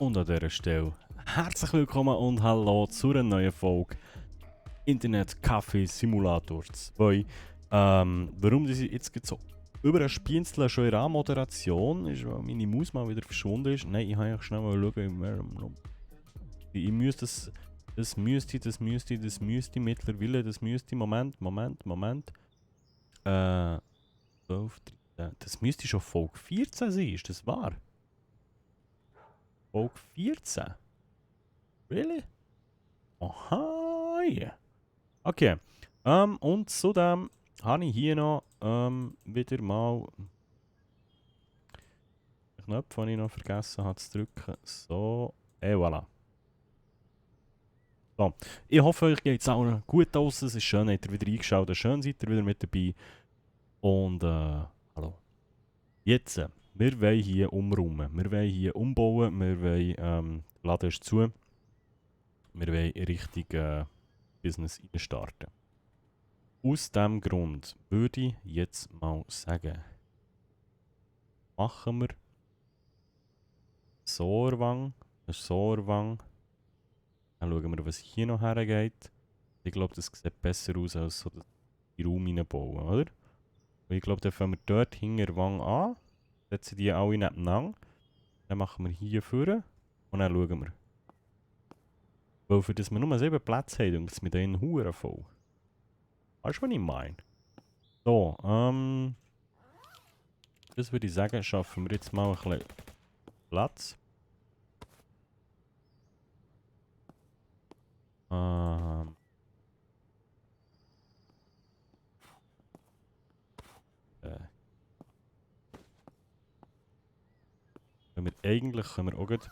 Und an dieser Stelle herzlich willkommen und hallo zu einer neuen Folge Internet Kaffee Simulator 2. Warum ich jetzt so über ein Spienzle schon in der Moderation ist, weil meine Maus mal wieder verschwunden ist. Nein, ich habe eigentlich schnell mal schauen, ich müsste das müsste mittlerweile, Moment. 12, 13, das müsste schon Folge 14 sein, ist das wahr? Folge 14? Really? Aha, yeah. Okay. Und zudem habe ich hier noch wieder mal den Knopf, den ich noch vergessen habe zu drücken. So, voilà. So, ich hoffe, euch geht es auch gut aus. Es ist schön, habt ihr wieder eingeschaut. Schön seid ihr wieder mit dabei. Und, hallo. Jetzt, wir wollen hier umräumen. Wir wollen hier umbauen. Wir wollen, der Laden ist zu. Wir wollen richtig Business starten. Aus diesem Grund würde ich jetzt mal sagen, machen wir Sorwang. Das ist Sorwang. Dann schauen wir, was hier noch hergeht. Ich glaube, das sieht besser aus, als so die Raum reinbauen, oder? Und ich glaube, dann fangen wir dort hinter der Wang an. Setzen die alle nebeneinander. Dann machen wir hier vorne. Und dann schauen wir. Weil für das wir nur 7 Plätze haben, und das mit denen Huren voll. Weißt du, was ich meine? So, das würde ich sagen, schaffen wir jetzt mal ein bisschen Platz. Eigentlich können wir auch gut.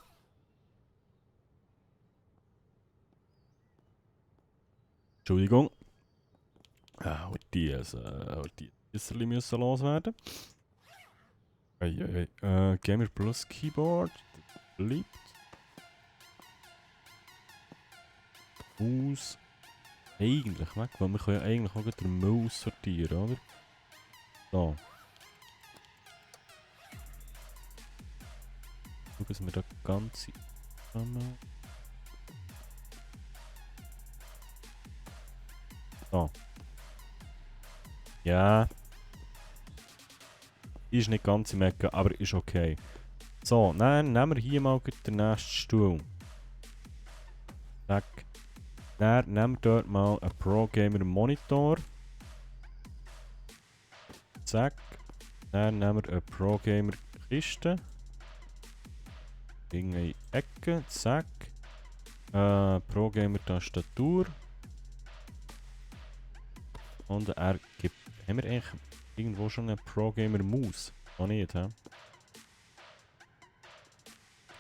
Entschuldigung. Die Isserli müssen loswerden. Gamer Plus Keyboard. Bleibt. Maus. Eigentlich weg, weil wir können ja eigentlich auch den Müll sortieren, oder? So. Schauen, dass wir das Ganze zusammen. So. Ja. Ist nicht ganz im Ecken, aber ist okay. So, dann nehmen wir hier mal den nächsten Stuhl. Zack. Dann nehmen wir dort mal einen Pro Gamer Monitor. Zack. Dann nehmen wir eine Pro Gamer Kiste. In die Ecke. Zack. Pro Gamer Tastatur. Und er gibt. Haben wir eigentlich irgendwo schon eine Pro Gamer Maus? Auch nicht, hä?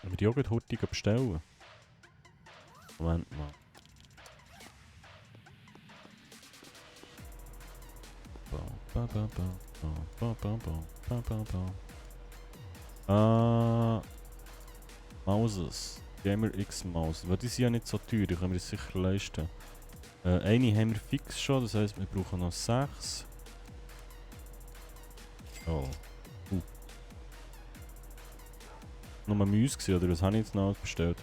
Wenn wir die auch heute bestellen. Moment mal. Mauses. Gamer X Maus. Weil die sind ja nicht so teuer, die können wir uns sicher leisten. Eine haben wir fix schon, das heisst wir brauchen noch 6. Oh. Nur Mäuse gewesen, oder was habe ich jetzt noch bestellt?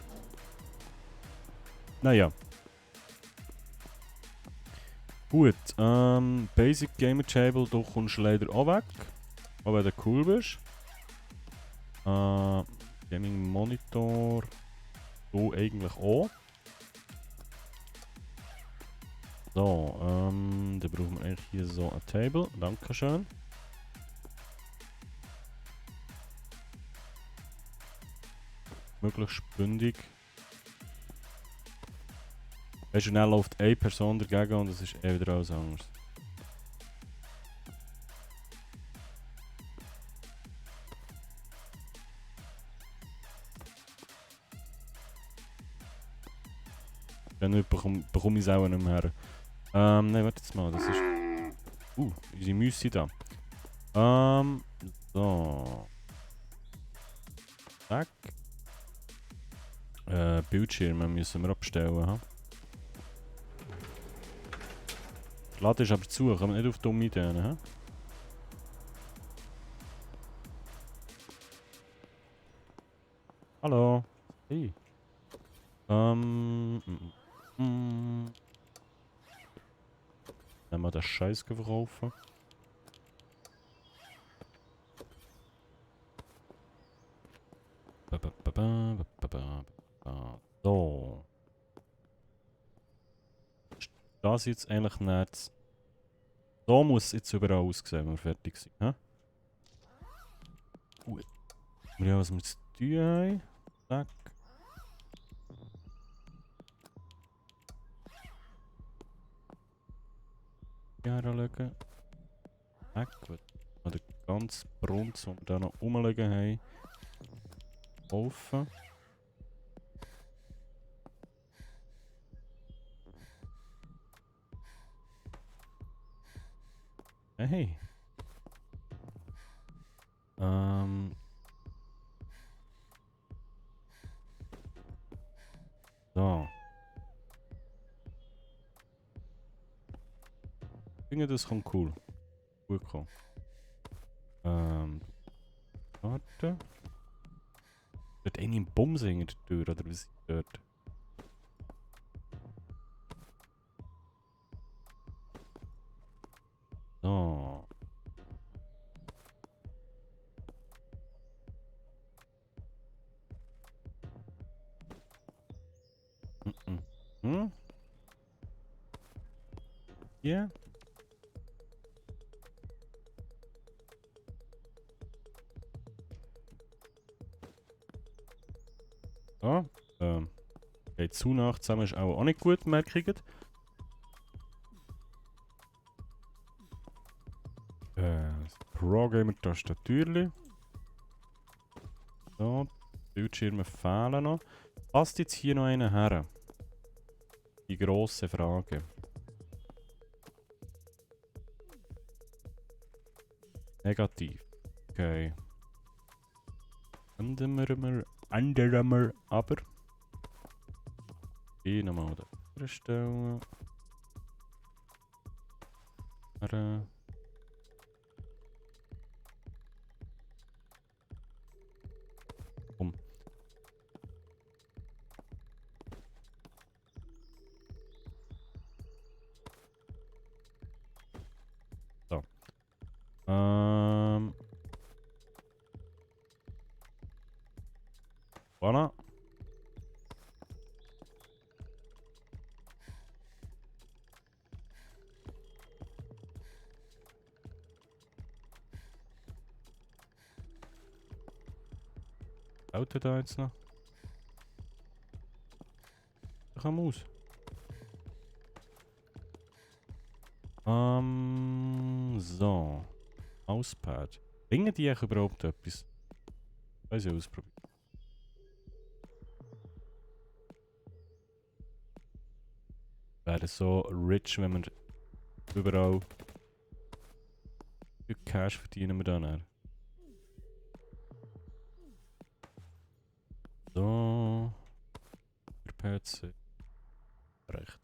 Naja. Gut, Basic Gamer Table, du kommst leider auch weg. Auch wenn du cool bist. Gaming Monitor. Du eigentlich auch. So, dann brauchen wir eigentlich hier so ein Table. Dankeschön. Möglichst bündig. Weißt du, dann läuft eine Person dagegen und es ist wieder alles anders. Dann bekomme ich es auch nicht mehr her. Nein, warte jetzt mal, das ist... unsere Müsse da. So. Zack. Bildschirme müssen wir abstellen, ha? Der Laden ist aber zu, kann man nicht auf dumme Ideen, ha? Hallo. Hey. Mm, mm. Nehmen wir den Scheiß verkaufen. So. Das jetzt eigentlich nicht. So muss es jetzt überall aussehen, wenn wir fertig sind. Hä? Gut. Ja, was wir zu tun haben. Zack. Hier legen. Zack. Und den ganzen Brunz, den wir da noch rumliegen haben. Offen. Hey. So. Ich finde, das kommt cool. Gut kommen. Warte. Wird eine im Bums in der Tür, oder was ist dort? So. Hm? Ja? So. Okay, zu nah zusammen ist auch nicht gut, merke ich. Das Pro-Gamer-Tastatürli. So, die Bildschirme fehlen noch. Passt jetzt hier noch einer her? Die grosse Frage. Negativ. Okay. Ändern wir aber. Die nochmal da stellen. Komm. So. Voilà. Auto da jetzt noch? Da kann man aus. So. Mauspad. Bringen die eigentlich überhaupt etwas? Weiß ich ausprobieren. Wäre so rich, wenn wir überall viel Cash verdienen wir dann. So. Für PC. Recht.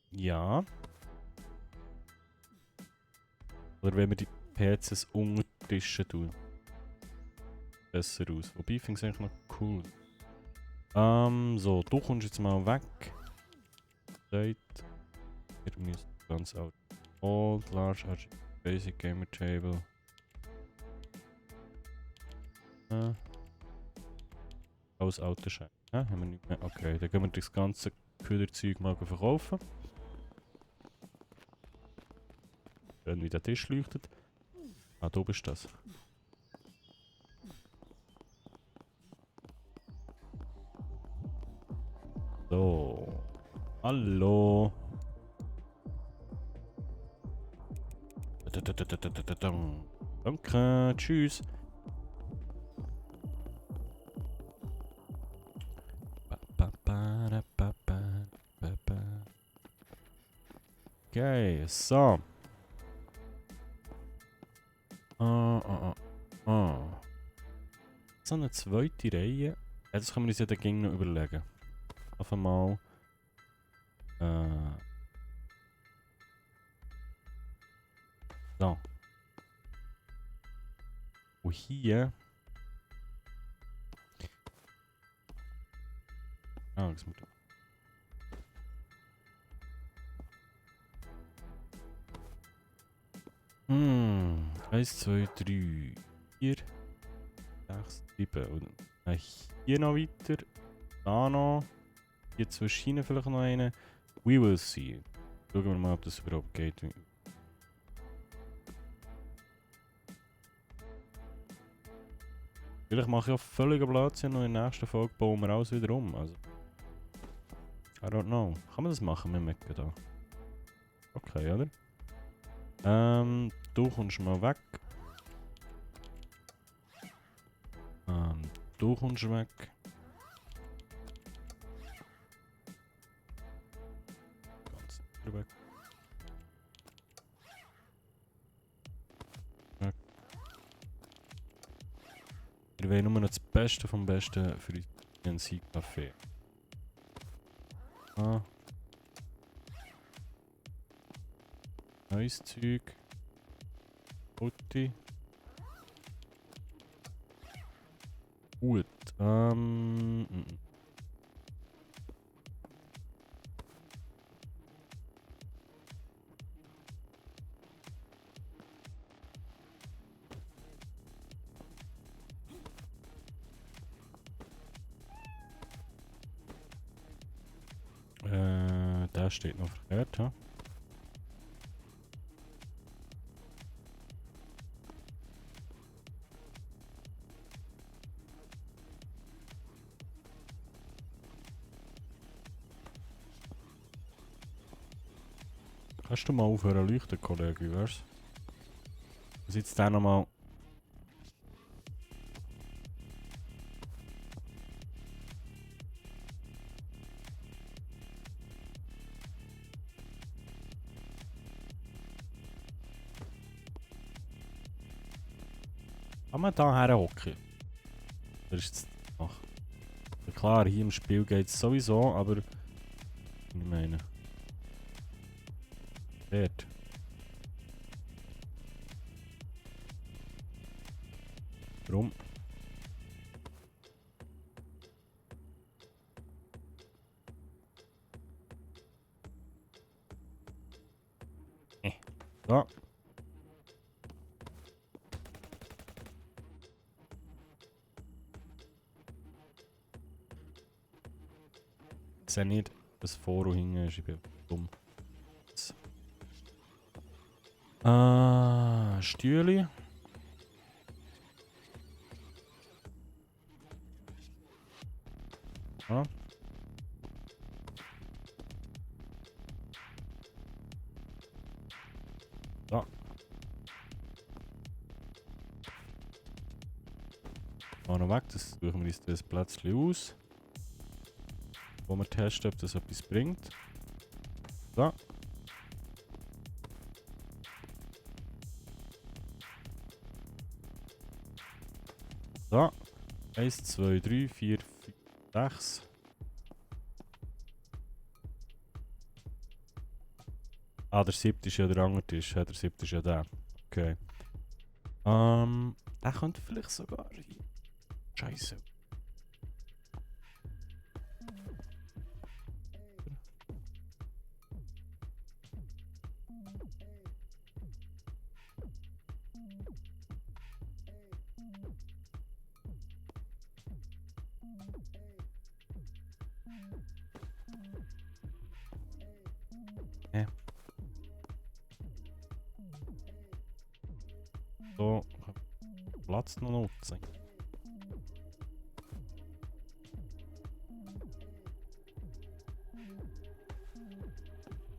Ja. Oder wenn wir die PCs unter die Tische tun. Besser aus. Wobei, finde ich es eigentlich noch cool. So, du kommst jetzt mal weg. Ihr müsst ganz alt. Old, large, RGB, basic gamer table. Alles alte Schein. Haben wir nicht mehr. Okay, dann gehen wir das ganze Köderzeug mal verkaufen. Schön, wie der Tisch leuchtet. Ah, du bist das. So. Hallo. Danke, tschüss. Okay, so. So eine zweite Reihe. Ja, das können wir uns ja dagegen noch überlegen. Auf einmal. So. Und hier. Ah, das muss. 1, 2, 3, 4, 6, 7. Und hier noch weiter. Da noch. Hier zwischen Ihnen vielleicht noch einen. We will see. Schauen wir mal, ob das überhaupt geht. Vielleicht mache ich auch völligen Blödsinn und in der nächsten Folge bauen wir alles wieder um. Also, I don't know. Kann man das machen mit Mecken da? Okay, oder? Du kommst mal weg. Du kommst weg. Ganz weg. Weg. Wir wollen nur noch das Beste vom Besten für den Sieg-Café. Ah. Neues Zeug. Putti. Gut. Da steht noch verkehrt, ha? Kannst du mal aufhören leuchten, Kollege, wie wär's? Was jetzt da nochmal? Kann man da herhocken? Das ist jetzt. Ach. Ja, klar, hier im Spiel geht es sowieso, aber. Ich meine. Dort. Warum? So. Ich sehe nicht, dass Foro hinten ist. Ich bin dumm. Stühle. Ah. So. Mal noch weg, das suchen wir uns das Plätzchen aus. Wo wir testen, ob das etwas bringt. So. So. 1, 2, 3, 4, 5, 6. Ah, der 7. ist ja der andere Tisch. Der 7. ist ja der. Okay. Der könnte vielleicht sogar hier. Scheiße. So, Platz noch nutzen.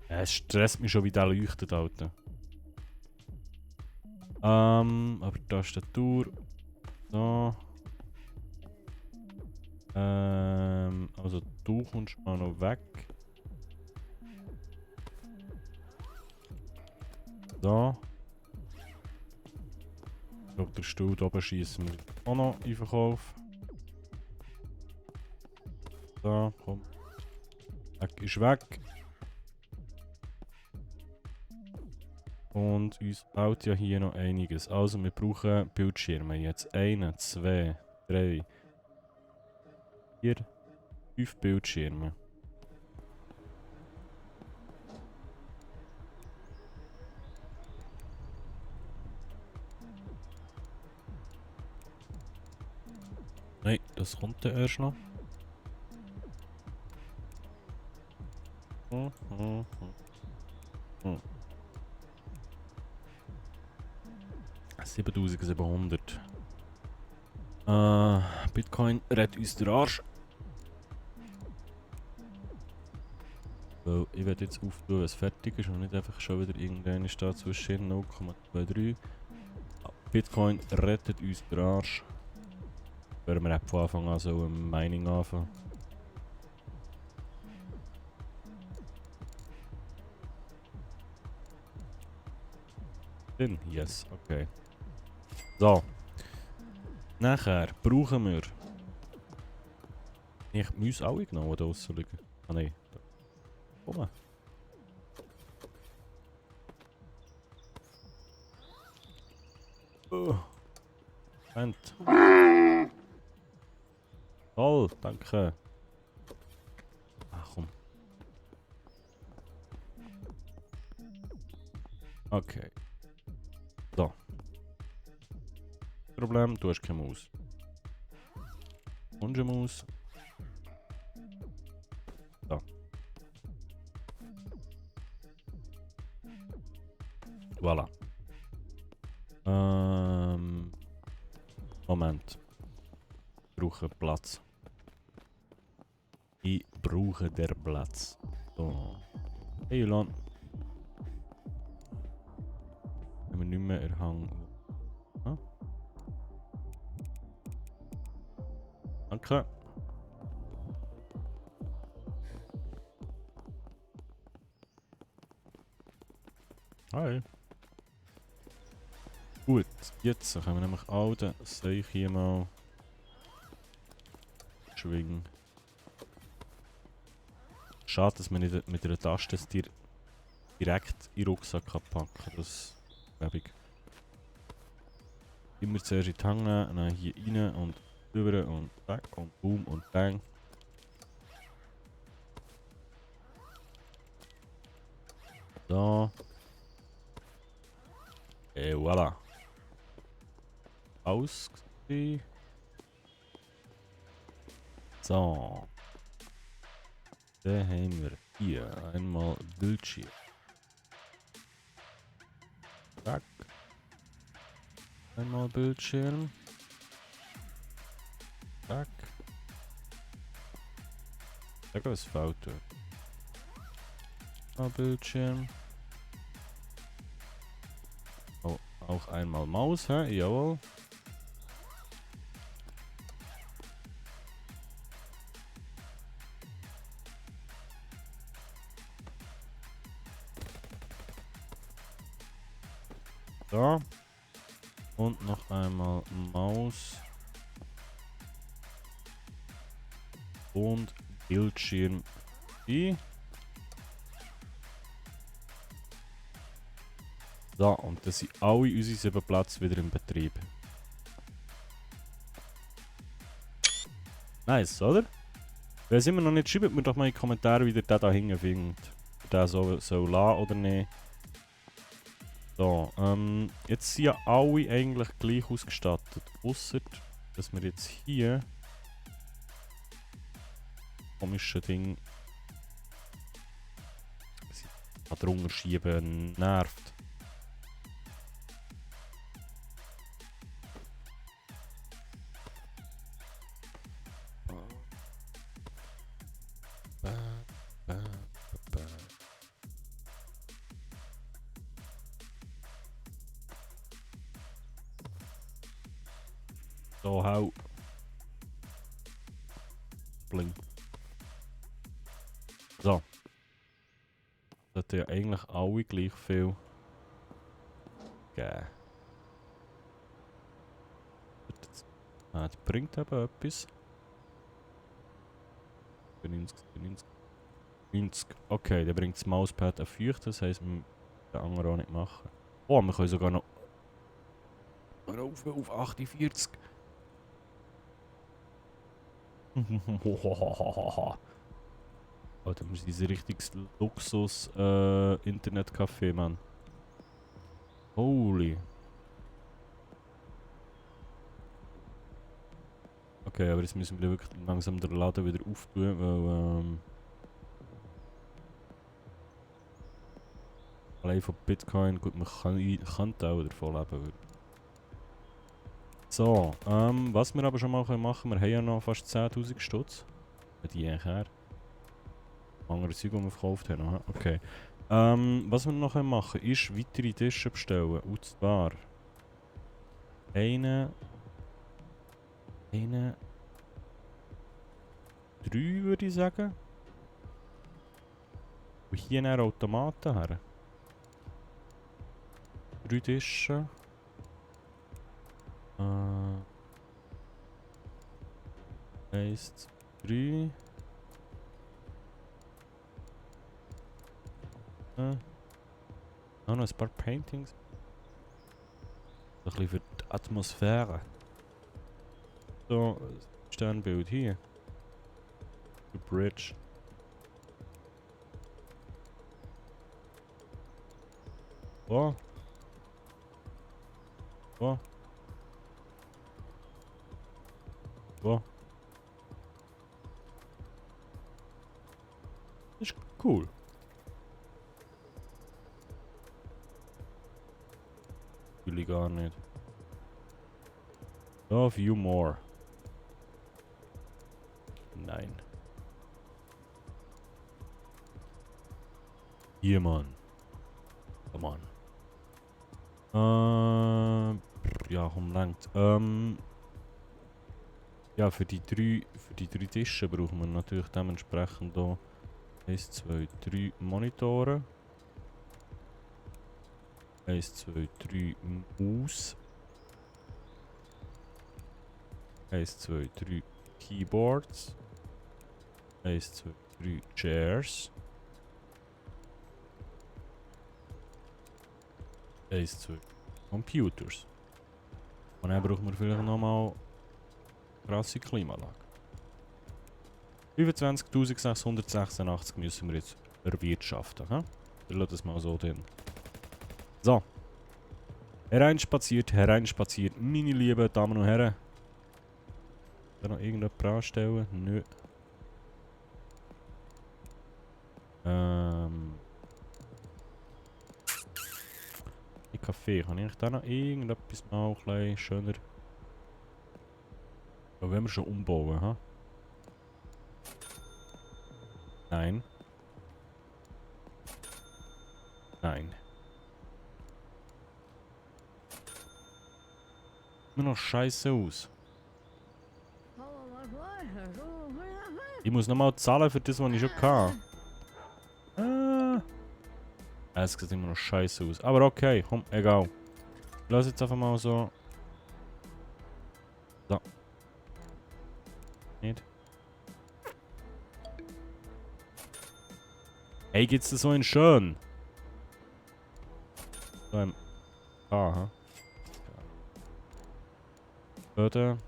Es stresst mich schon, wie der leuchtet, Alter. Aber Tastatur. So. Also du kommst mal noch weg. So. Ich glaube, der Stuhl da oben schießen wir auch noch in Verkauf. So, komm. Weg ist weg. Und uns fehlt ja hier noch einiges. Also wir brauchen Bildschirme jetzt. 1, 2, 3, 4, 5 Bildschirme. Nein, das kommt dann erst noch. 7700. Bitcoin rettet uns den Arsch. Weil ich werde jetzt auftun, wenn es fertig ist und nicht einfach schon wieder irgendeine steht zwischen 0,23. Bitcoin rettet uns den Arsch. Werden wir von Anfang an so ein Mining anfangen. Yes, okay. So. Nachher brauchen wir. Ich muss alle genommen, die draussen liegen. Ah nein. Komm. Moment. Toll, danke. Ach komm. Okay. So. Problem, du hast keine Maus. Und eine Maus. So. Voilà. Moment. Ich brauche Platz. Ich brauche den Platz. So. Hey Julian. Wenn wir nicht mehr erhangen. Ah. Danke. Hi. Gut, jetzt können wir nämlich all den Seich hier mal schwingen. Schade, dass man nicht mit einer Taste direkt in den Rucksack packen kann. Das glaube ich. Immer zuerst in die Hand nehmen, dann hier rein und rüber und weg und boom und bang. Da. Voilà. Aus. So. Dann haben wir hier einmal Bildschirm. Zack. Einmal Bildschirm. Zack. Zack, was fehlt dort? Einmal Bildschirm. Oh, auch einmal Maus, hä? Jawohl. Da. Und noch einmal Maus. Und Bildschirm. So, und das sind alle unsere 7 Plätze wieder im Betrieb. Nice, oder? Wer es immer noch nicht, schreibt mir doch mal in die Kommentare, wie ihr den da hinten findet. Ob der so soll lassen oder nicht. So, jetzt sind ja alle eigentlich gleich ausgestattet. Ausser, dass wir jetzt hier komische Ding drunter schieben nervt. So, hau. Bling. So. Das hat ja eigentlich alle gleich viel geben. Das bringt eben etwas. 90, 90, 90. Okay, der bringt das Mauspad auf feucht, das heisst, wir den anderen auch nicht machen. Oh, wir können sogar noch auf 48. Alter, wir sind ein richtiges Luxus-Internetcafé, Mann. Holy. Okay, aber jetzt müssen wir wirklich langsam den Laden wieder auftun, weil allein von Bitcoin, gut, man kann auch davon leben. So, was wir aber schon mal machen können, wir haben ja noch fast 10'000 Stutz. Die eigentlich her. Andere Zeug, die wir verkauft haben. Aha, okay. Was wir noch machen können, ist weitere Tische bestellen. Und zwar eine, 3 würde ich sagen. Und hier einen Automaten her. 3 Tische. 1, 3. Auch noch ein paar Paintings. Ein bisschen für die Atmosphäre. So, Sternbild hier. The Bridge. Oh. Oh. Oh. Das ist cool. Will ich gar nicht. So, view more. Nein. Hier, Mann. Come on. Ja, komm, langt. Ja, für die drei Tische brauchen wir natürlich dementsprechend hier 1, 2, 3 Monitore. 1, 2, 3 Maus. 1, 2, 3 Keyboards. 1, 2, 3 Chairs. 1, 2 Computers. Und dann brauchen wir vielleicht nochmal krasse Klimaanlage. 25.686 müssen wir jetzt erwirtschaften. Wir lassen das mal so drin. So. Hereinspaziert, meine lieben Damen und Herren. Da noch irgendjemand anstellen? Nö. Die Kaffee, kann ich da noch irgendetwas mal ein bisschen schöner... Aber wenn wir schon umbauen, ha? Nein. Nein. Sieht noch scheiße aus. Ich muss nochmal zahlen für das, was ich schon hatte. Es sieht immer noch scheiße aus. Aber okay, komm, egal. Lass jetzt einfach mal so. So. Nicht. Hey, geht's dir so in schön? So im... Aha. Bitte.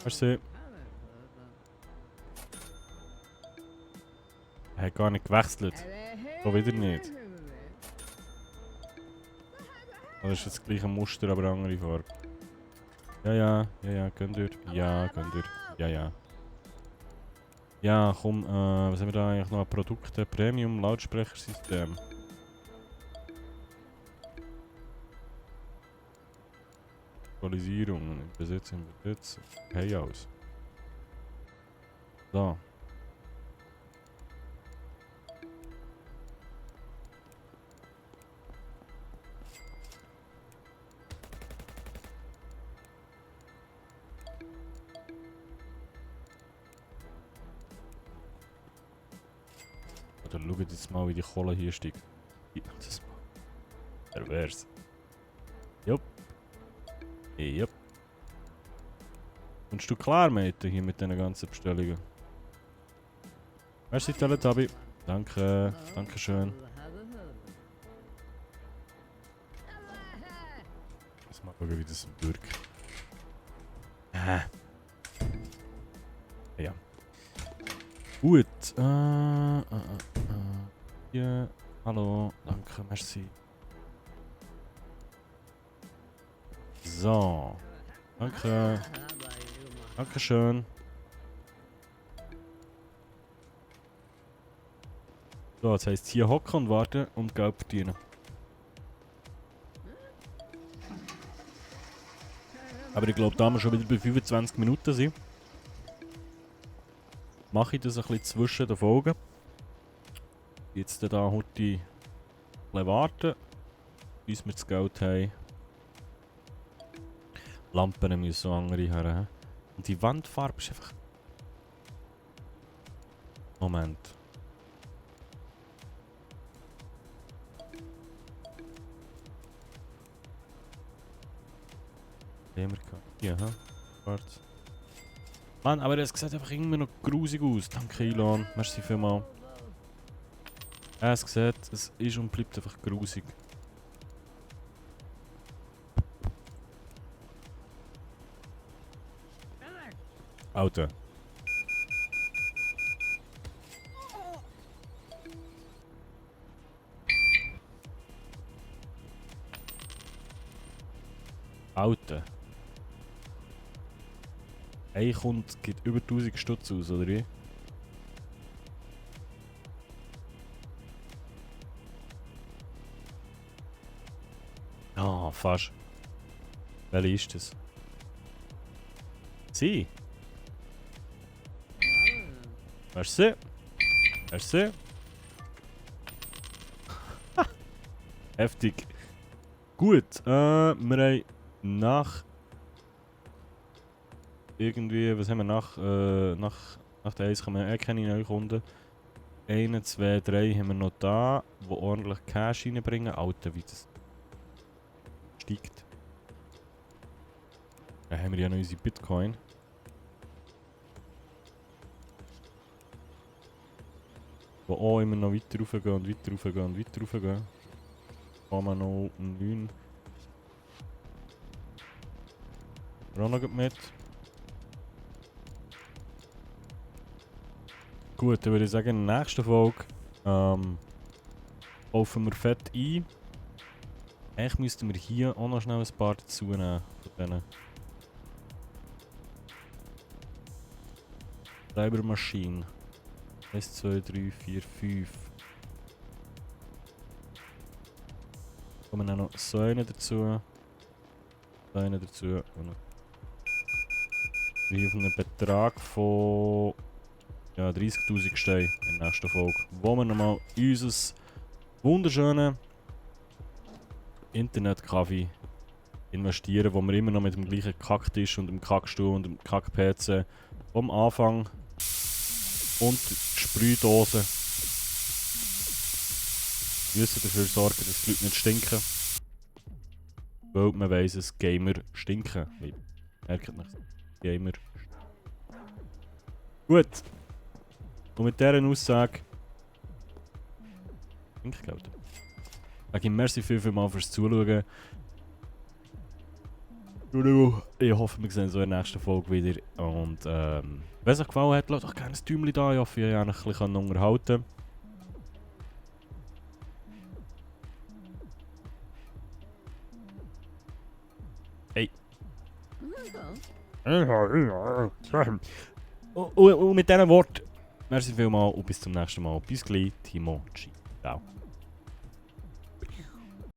Merci. Er hat gar nicht gewechselt. So wieder nicht. Das ist jetzt das gleiche Muster, aber andere Farbe. Ja, könnt ihr. Ja, könnt ihr. Ja. Ja, komm, was haben wir da eigentlich noch? Produkte, Premium, Lautsprechersystem. Aktualisierung, Besitz. Payouts. So. Oder schaut jetzt mal, wie die Kohle hier steigt. Das pervers. Jupp. Jupp. Kommst du klar, Mate, hier mit diesen ganzen Bestellungen? Merci, Teletubby. Danke. Dankeschön. Lass mal schauen, wie das wirkt. Ja. Gut. Hier. Hallo. Danke, merci. So. Danke. Dankeschön. So, das heisst hier hocken und warten und Geld verdienen. Aber ich glaube, da wir schon wieder bei 25 Minuten sind, mache ich das ein bisschen zwischen den Folgen. Jetzt da heute ein bisschen warten, bis wir das Geld haben. Lampen müssen so andere her. Und die Wandfarbe ist einfach... Moment. Hier, hä? Warte. Mann, aber das sieht einfach immer noch grusig aus. Danke, Elon. Merci vielmals. Es sieht, es ist und bleibt einfach grusig. Auto. Auto. Ein Kunde gibt über 1000 Stutz aus, oder wie? Ah, fast. Welche ist das? Sie? Merci. Merci. Heftig. Gut, wir haben nach... Irgendwie, was haben wir nach der 1 kommen wir keine neuen Kunden. 1, 2, 3 haben wir noch da, die ordentlich Cash reinbringen. Alter, wie das steigt. Dann haben wir ja noch unsere Bitcoin. Die auch immer noch weiter raufgehen und weiter raufgehen und weiter raufgehen. Kommen wir noch 9. Wir auch noch mit. Gut, dann würde ich sagen, in der nächsten Folge kaufen wir Fett ein. Eigentlich müssten wir hier auch noch schnell ein paar dazu nehmen von denen. Cybermaschine. 1, 2, 3, 4, 5. Kommen dann noch so einen dazu. So einen dazu. Und wir auf einen Betrag von... Ja, 30.000 Steine in der nächsten Folge. Wo wir nochmal unser wunderschönes Internetcafé investieren, wo wir immer noch mit dem gleichen Kacktisch und dem Kackstuhl und dem Kack-PC vom Anfang und Sprühdose müssen dafür sorgen, dass die Leute nicht stinken. Weil man weiss, dass Gamer stinken. Merkt nicht. Gamer. Gut. Und mit dieser Aussage... Trinkgeld. Ich sage merci vielmals fürs Zuschauen. Ich hoffe, wir sehen uns in der nächsten Folge wieder. Und wenn es euch gefallen hat, lasst doch gerne ein Däumchen da. Ich hoffe, ich konnte euch ein bisschen unterhalten. Hey. Und mit diesen Worten, merci vielmals und bis zum nächsten Mal. Bis gleich, Timo. Ciao.